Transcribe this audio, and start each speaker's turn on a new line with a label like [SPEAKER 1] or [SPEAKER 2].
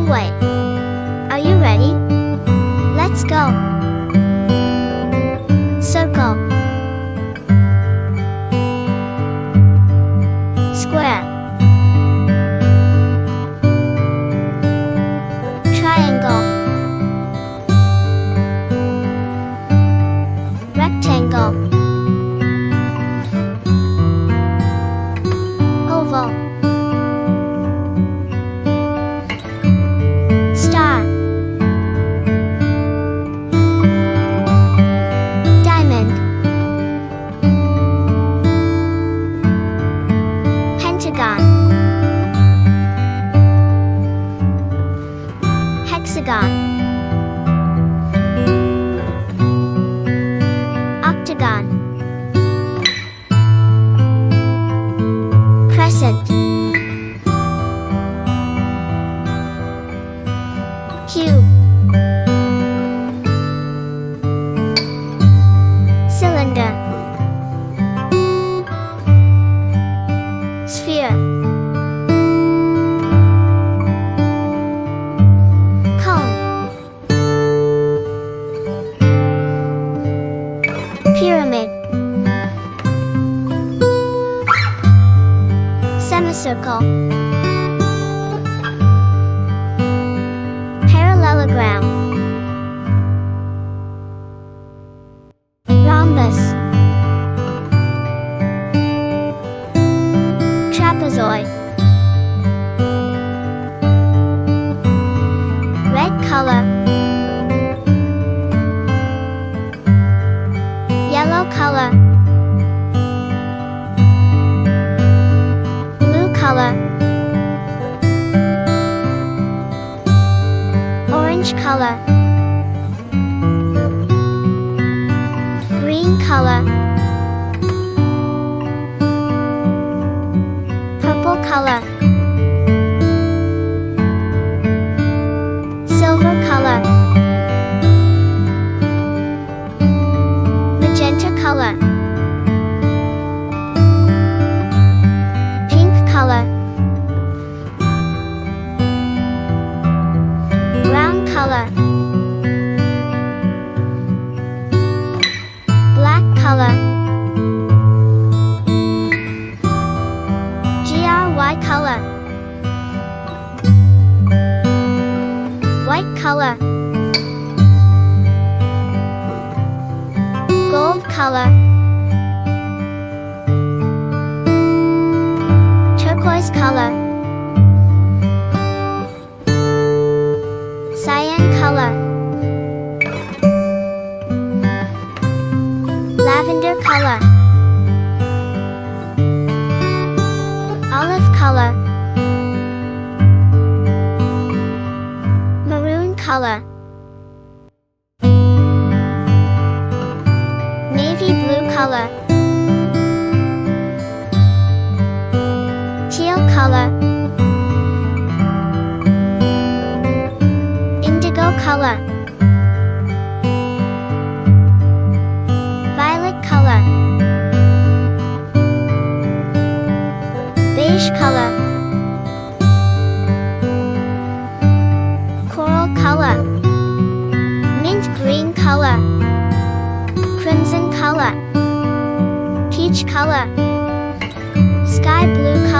[SPEAKER 1] long way. Are you ready? Let's go. Circle. Square. Triangle. Rectangle. Oval. Star. Diamond. Pentagon. Hexagon. Octagon. Crescent. Cube. Cylinder. Sphere. Cone. Pyramid. Semicircle. Parallelogram. Rhombus. Trapezoid. Red color. Yellow color. Blue color. Orange color. Green color. Purple color. Silver color. Magenta color. Pink color. Brown color. Black color. GRY color. White color. Gold color. Turquoise color. Cyan color. Lavender color. Olive color. Maroon color. Navy blue color. Teal color. Indigo color. Violet color. Beige color. Coral color. Mint green color. Crimson color. Peach color. Sky blue color.